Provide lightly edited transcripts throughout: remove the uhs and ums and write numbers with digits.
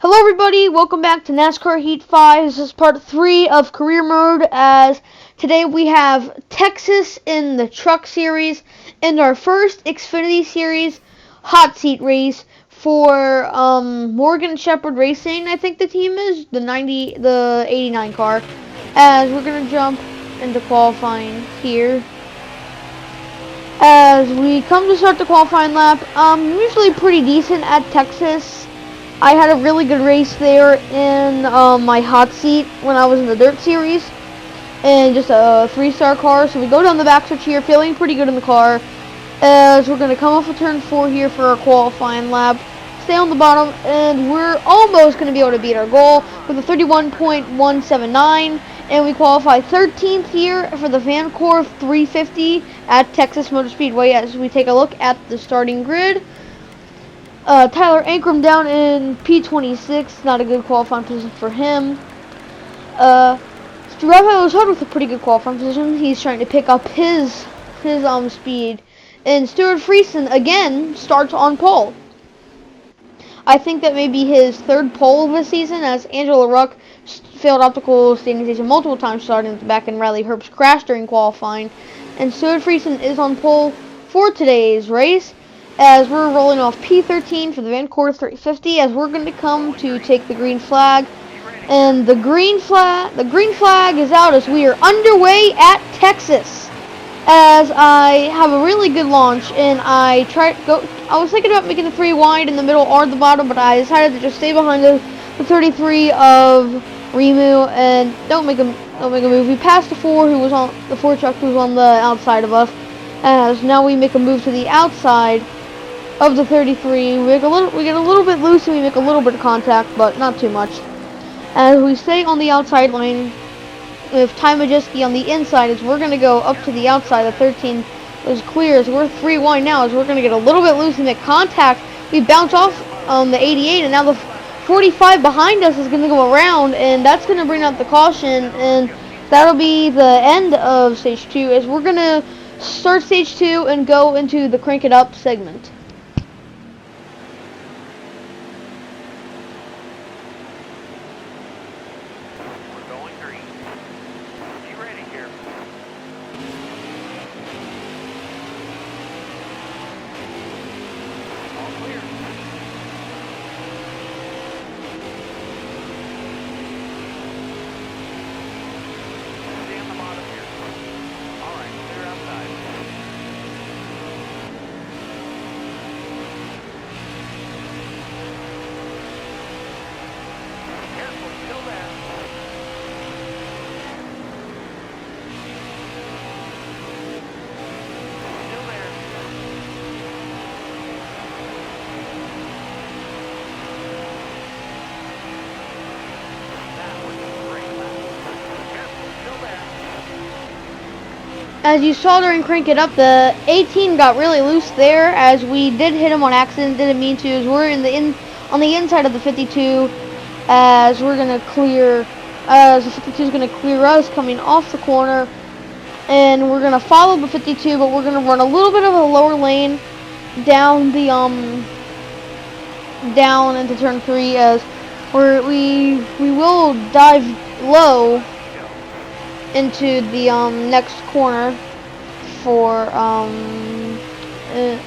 Hello everybody, welcome back to NASCAR Heat 5. This is part 3 of career mode, as today we have Texas in the truck series and our first Xfinity series hot seat race for Morgan Shepherd Racing. I think the team is the 89 car, as we're going to jump into qualifying here. As we come to start the qualifying lap, usually pretty decent at Texas. I had a really good race there in my hot seat when I was in the dirt series, and just a 3-star car. So we go down the backstretch here, feeling pretty good in the car, as we're going to come off of turn 4 here for our qualifying lap, stay on the bottom, and we're almost going to be able to beat our goal with a 31.179, and we qualify 13th here for the Vancorp 350 at Texas Motor Speedway. As we take a look at the starting grid, Tyler Ankrum down in P26, not a good qualifying position for him. Rafael Lozada with a pretty good qualifying position. He's trying to pick up his speed. And Stuart Friesen again starts on pole. I think that may be his third pole of the season, as Angela Ruck failed optical stabilization multiple times starting at the back, and Riley Herbst crashed during qualifying. And Stuart Friesen is on pole for today's race, as we're rolling off P13 for the Vancorp 350, as we're going to come to take the green flag. And the green flag is out as we are underway at Texas. As I have a really good launch, and I was thinking about making the 3 wide in the middle or the bottom, but I decided to just stay behind the 33 of Rimu and don't make a move. We passed the 4 truck who was on the outside of us, as now we make a move to the outside of the 33. We get a little bit loose and we make a little bit of contact, but not too much. As we stay on the outside lane with Ty Majeski on the inside, as we're going to go up to the outside. The 13 is clear, as we're 3 wide now, as we're going to get a little bit loose and make contact. We bounce off on the 88, and now the 45 behind us is going to go around, and that's going to bring out the caution, and that'll be the end of stage 2, as we're going to start stage 2 and go into the crank it up segment. As you saw during Crank It Up, the 18 got really loose there, as we did hit him on accident, didn't mean to, as we're on the inside of the 52, as we're going to clear, as the 52 is going to clear us coming off the corner, and we're going to follow the 52, but we're going to run a little bit of a lower lane down the, down into turn 3, as we will dive low into the next corner for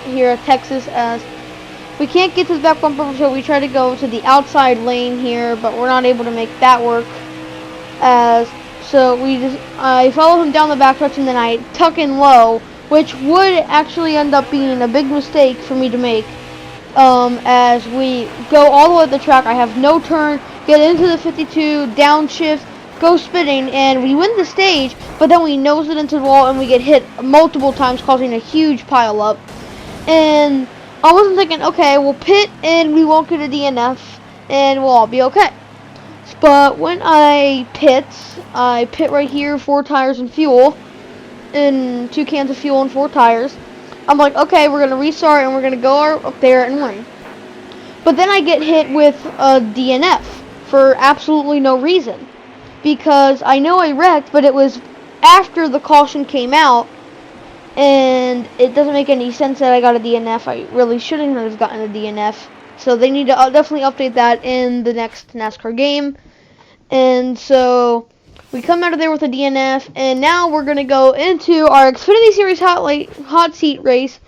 here at Texas, as we can't get to the back bumper, so we try to go to the outside lane here, but we're not able to make that work. I follow him down the backstretch, and then I tuck in low, which would actually end up being a big mistake for me to make. As we go all the way up the track, I have no turn, get into the 52, downshift, go spinning, and we win the stage, but then we nose it into the wall and we get hit multiple times, causing a huge pile up. And I wasn't thinking, okay, we'll pit and we won't get a DNF and we'll all be okay. But when I pit right here, 4 tires and fuel, and 2 cans of fuel and 4 tires. I'm like, okay, we're gonna restart and we're gonna go up there and win. But then I get hit with a DNF for absolutely no reason, because I know I wrecked, but it was after the caution came out, and it doesn't make any sense that I got a DNF. I really shouldn't have gotten a DNF. So they need to definitely update that in the next NASCAR game. And so we come out of there with a DNF, and now we're going to go into our Xfinity Series hot seat race,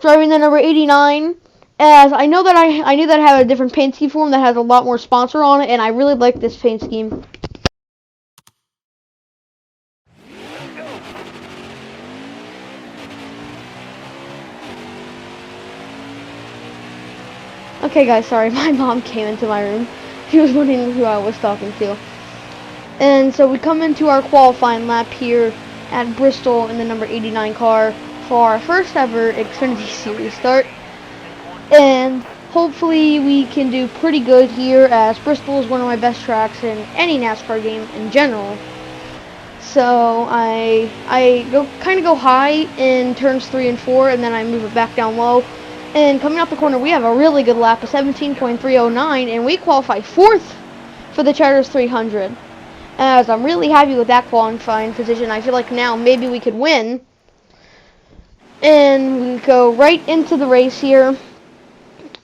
driving the number 89. As I know that I knew that I had a different paint scheme for him that has a lot more sponsor on it, and I really like this paint scheme. Okay guys, sorry, my mom came into my room. She was wondering who I was talking to. And so we come into our qualifying lap here at Bristol in the number 89 car for our first ever Xfinity Series start. And hopefully we can do pretty good here, as Bristol is one of my best tracks in any NASCAR game in general. So I kind of go high in turns 3 and 4, and then I move it back down low. And coming up the corner, we have a really good lap of 17.309, and we qualify 4th for the Charters 300. As I'm really happy with that qualifying position. I feel like now maybe we could win. And we go right into the race here.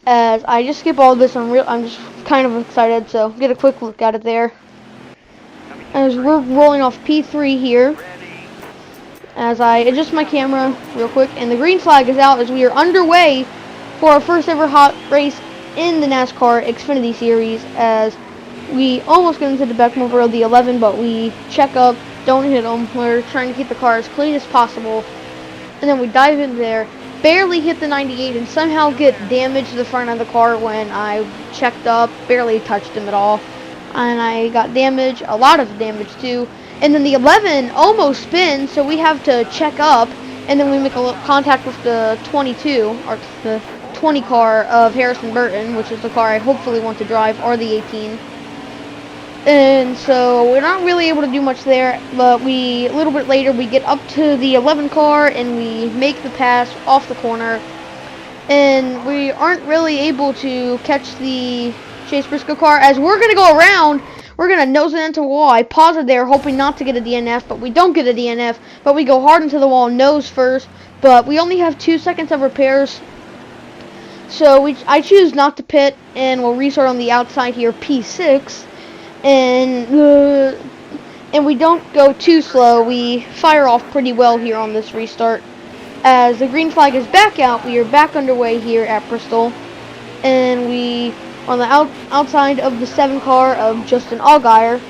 As I just skip all this, I'm just kind of excited, so get a quick look at it there. As we're rolling off P3 here. As I adjust my camera real quick, and the green flag is out as we are underway for our first ever hot race in the NASCAR Xfinity Series, as we almost get into the back bumper of the 11, but we check up, don't hit them. We're trying to keep the car as clean as possible. And then we dive in there, barely hit the 98, and somehow get damage to the front of the car when I checked up, barely touched him at all. And I got damage, a lot of damage too. And then the 11 almost spins, so we have to check up, and then we make a little contact with the 22, or the 20 car of Harrison Burton, which is the car I hopefully want to drive, or the 18. And so we're not really able to do much there, but a little bit later we get up to the 11 car and we make the pass off the corner, and we aren't really able to catch the Chase Briscoe car, as we're going to go around. We're going to nose it into a wall. I paused it there hoping not to get a DNF, but we don't get a DNF, but we go hard into the wall nose first, but we only have 2 seconds of repairs. So I choose not to pit, and we'll restart on the outside here, P6. And we don't go too slow. We fire off pretty well here on this restart. As the green flag is back out, we are back underway here at Bristol. And we on the outside of the 7 car of Justin Allgaier.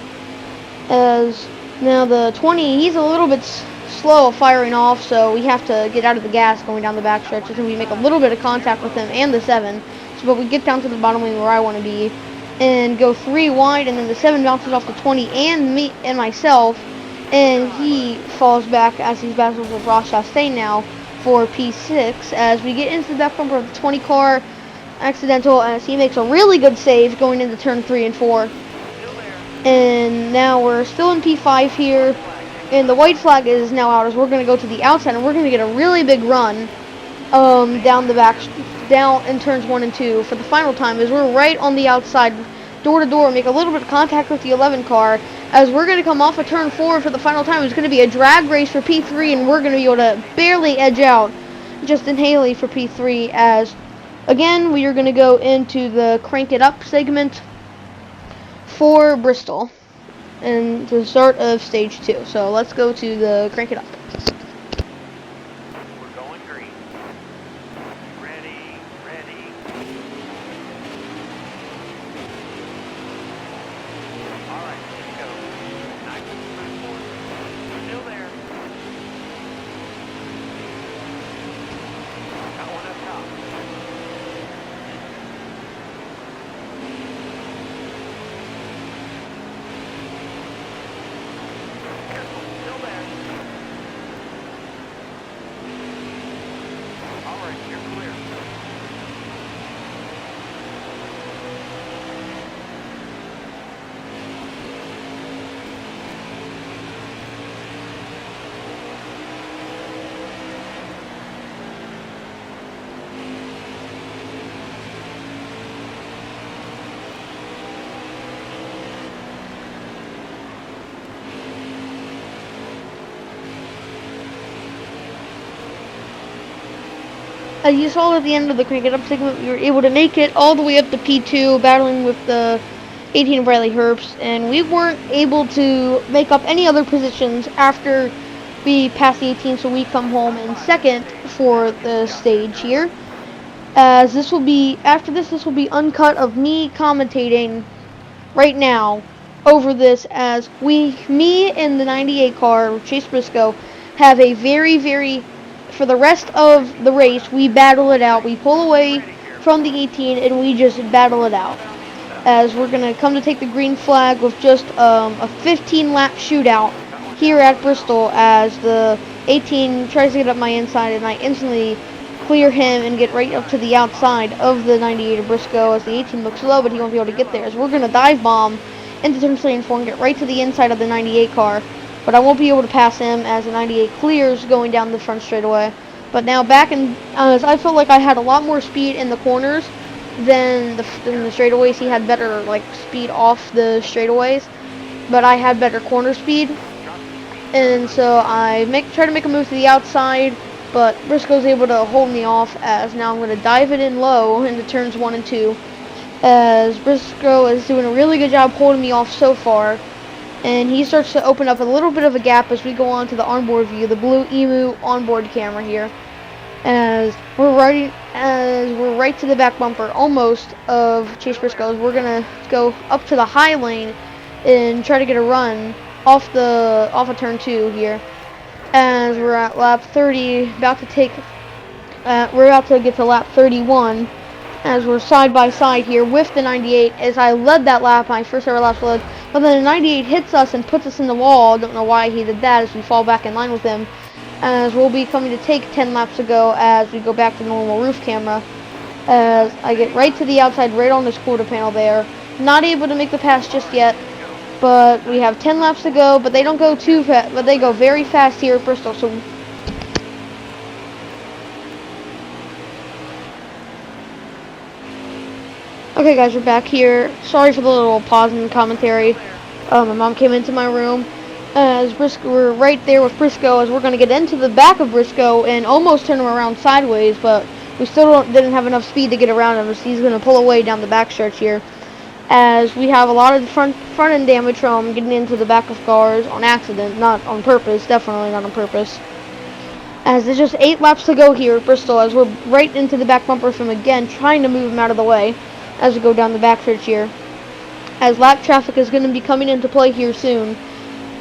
As now the 20, he's a little bit slow firing off, so we have to get out of the gas going down the back stretches, and we make a little bit of contact with him and the 7. So, but we get down to the bottom lane where I want to be, and go 3 wide, and then the 7 bounces off the 20 and me and myself, and he falls back as he's battling with Ross Chastain now for P6. As we get into the back bumper of the 20 car, accidental, as he makes a really good save going into turn 3 and 4. And now we're still in P5 here, and the white flag is now out as we're going to go to the outside, and we're going to get a really big run down the back, down in turns 1 and 2 for the final time, as we're right on the outside, door to door, make a little bit of contact with the 11 car, as we're going to come off of turn 4 for the final time. It's going to be a drag race for P3, and we're going to be able to barely edge out Justin Haley for P3, as again we are going to go into the crank it up segment for Bristol and the start of stage 2. So let's go to the crank it up. We're going green. Ready. All right, let's go. Nice and smooth forward. Still there. Got one up top. Careful, still there. as you saw at the end of the Crank It Up segment, we were able to make it all the way up to P2, battling with the 18 Bradley Herbst, and we weren't able to make up any other positions after we passed the 18, so we come home in second for the stage here. As this will be, after this will be uncut of me commentating right now over this, as me and the 98 car, Chase Briscoe, have a very, for the rest of the race, we battle it out. We pull away from the 18 and we just battle it out. As we're going to come to take the green flag with just a 15 lap shootout here at Bristol, as the 18 tries to get up my inside and I instantly clear him and get right up to the outside of the 98 of Briscoe, as the 18 looks low, but he won't be able to get there. As we're going to dive bomb into turn 3 and 4 and get right to the inside of the 98 car, but I won't be able to pass him as the 98 clears going down the front straightaway. But now back in, as I felt like I had a lot more speed in the corners than the straightaways. He had better speed off the straightaways, but I had better corner speed, and so I try to make a move to the outside, but Briscoe's able to hold me off, as now I'm going to dive it in low into turns 1 and 2, as Briscoe is doing a really good job holding me off so far, and he starts to open up a little bit of a gap as we go on to the onboard view, the blue Emu onboard camera here, as we're right to the back bumper almost of Chase Briscoe's. We're going to go up to the high lane and try to get a run off of turn 2 here, as we're at lap 30, we're about to get to lap 31, as we're side by side here with the 98, as I led that lap, my first ever lap led, but then the 98 hits us and puts us in the wall. Don't know why he did that, as we fall back in line with him, as we'll be coming to take 10 laps to go as we go back to normal roof camera, as I get right to the outside, right on this quarter panel there. Not able to make the pass just yet, but we have 10 laps to go, but they don't go too fast, but they go very fast here at Bristol. So okay guys, we're back here. Sorry for the little pause in the commentary. My mom came into my room, as we're right there with Briscoe, as we're going to get into the back of Briscoe and almost turn him around sideways, but we still didn't have enough speed to get around him, so he's going to pull away down the backstretch here, as we have a lot of front end damage from getting into the back of cars on accident, not on purpose, definitely not on purpose. As there's just 8 laps to go here at Bristol, as we're right into the back bumper of him again, trying to move him out of the way as we go down the backstretch here, as lap traffic is going to be coming into play here soon,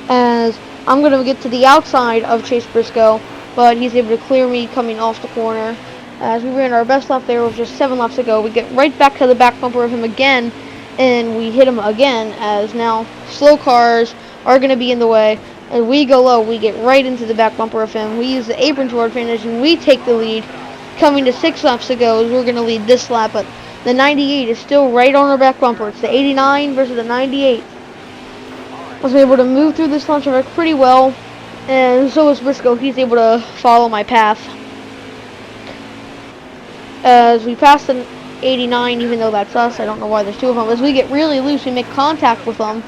as I'm going to get to the outside of Chase Briscoe, but he's able to clear me coming off the corner. As we ran our best lap there with just 7 laps to go, we get right back to the back bumper of him again, and we hit him again, as now slow cars are going to be in the way. As we go low, we get right into the back bumper of him. We use the apron to our advantage, and we take the lead. Coming to 6 laps to go, as we're going to lead this lap, but the 98 is still right on our back bumper. It's the 89 versus the 98. I was able to move through this launch track pretty well, and so is Briscoe. He's able to follow my path. As we pass the 89, even though that's us, I don't know why there's 2 of them. As we get really loose, we make contact with them,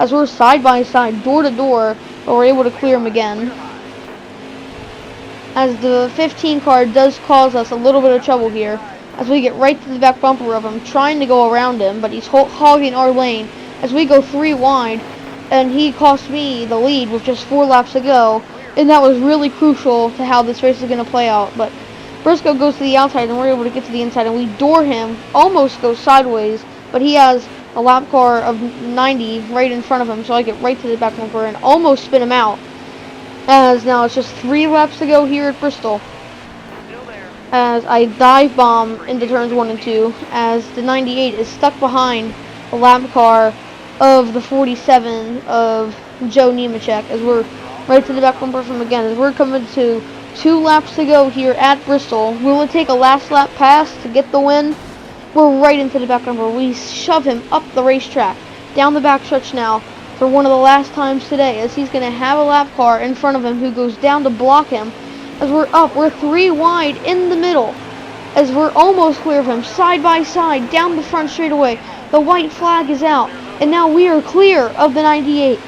as we're side by side, door to door, but we're able to clear him again. As the 15 car does cause us a little bit of trouble here, as we get right to the back bumper of him, trying to go around him, but he's hogging our lane, as we go 3 wide, and he cost me the lead with just 4 laps to go, and that was really crucial to how this race is going to play out. But Briscoe goes to the outside, and we're able to get to the inside, and we door him, almost goes sideways, but he has a lap car of 90 right in front of him, so I get right to the back bumper and almost spin him out. As now it's just 3 laps to go here at Bristol, as I dive bomb into turns 1 and 2, as the 98 is stuck behind the lap car of the 47 of Joe Nemechek, as we're right to the back bumper from again, as we're coming to 2 laps to go here at Bristol. Will it take a last lap pass to get the win? We're right into the back bumper. We shove him up the racetrack, down the backstretch now, for one of the last times today, as he's going to have a lap car in front of him who goes down to block him. As we're 3 wide in the middle, as we're almost clear of him, side by side, down the front straightaway. The white flag is out, and now we are clear of the 98.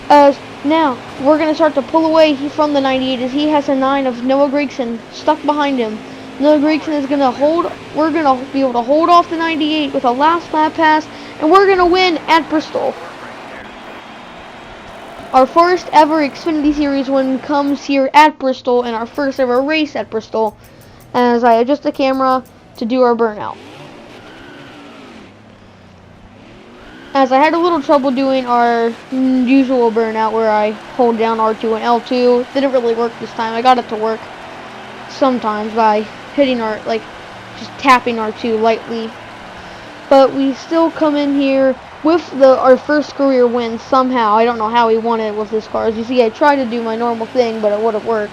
As now we're going to start to pull away from the 98, as he has a 9 of Noah Grigson stuck behind him. Noah Gragson is gonna hold. We're gonna be able to hold off the 98 with a last lap pass, and we're gonna win at Bristol. Our first ever Xfinity Series win comes here at Bristol, and our first ever race at Bristol. As I adjust the camera to do our burnout. As I had a little trouble doing our usual burnout where I hold down R2 and L2. Didn't really work this time. I got it to work sometimes by hitting just tapping R2 lightly. But we still come in here with our first career win somehow. I don't know how we won it with this car. As you see, I tried to do my normal thing, but it wouldn't work.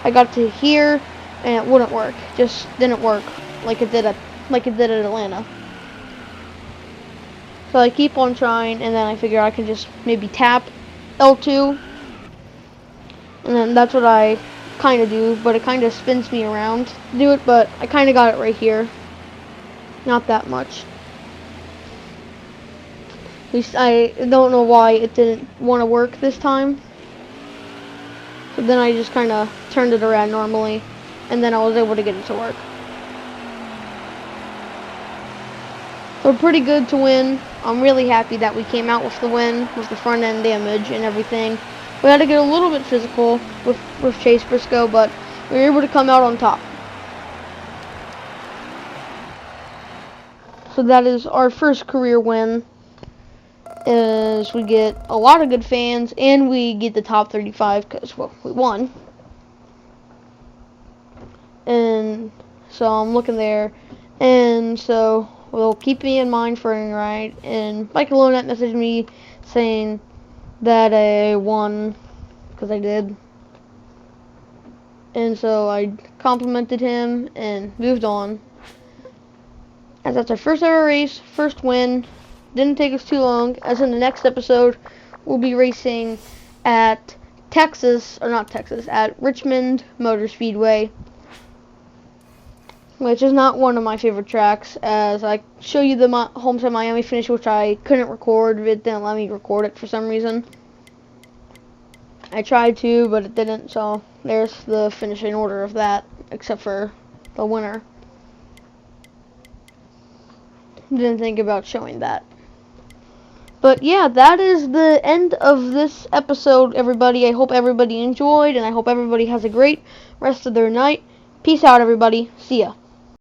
I got to here, and it wouldn't work. Just didn't work like it did at Atlanta. So I keep on trying, and then I figure I can just maybe tap L2, and then that's what I kind of do, but it kind of spins me around to do it, but I kind of got it right here. Not that much. At least I don't know why it didn't want to work this time. So then I just kind of turned it around normally, and then I was able to get it to work. So pretty good to win. I'm really happy that we came out with the win with the front end damage and everything. We had to get a little bit physical with Chase Briscoe, but we were able to come out on top. So that is our first career win. Is we get a lot of good fans and we get the top 35 because, well, we won. And so I'm looking there, and so will keep me in mind for a ride. And Mike Alonet messaged me saying that I won, because I did. And so I complimented him and moved on. As that's our first ever race, first win. Didn't take us too long. As in the next episode, we'll be racing at at Richmond Motor Speedway, which is not one of my favorite tracks, as I show you the Homestead Miami finish, which I couldn't record. It didn't let me record it for some reason. I tried to, but it didn't, so there's the finishing order of that, except for the winner. Didn't think about showing that. But yeah, that is the end of this episode, everybody. I hope everybody enjoyed, and I hope everybody has a great rest of their night. Peace out, everybody. See ya.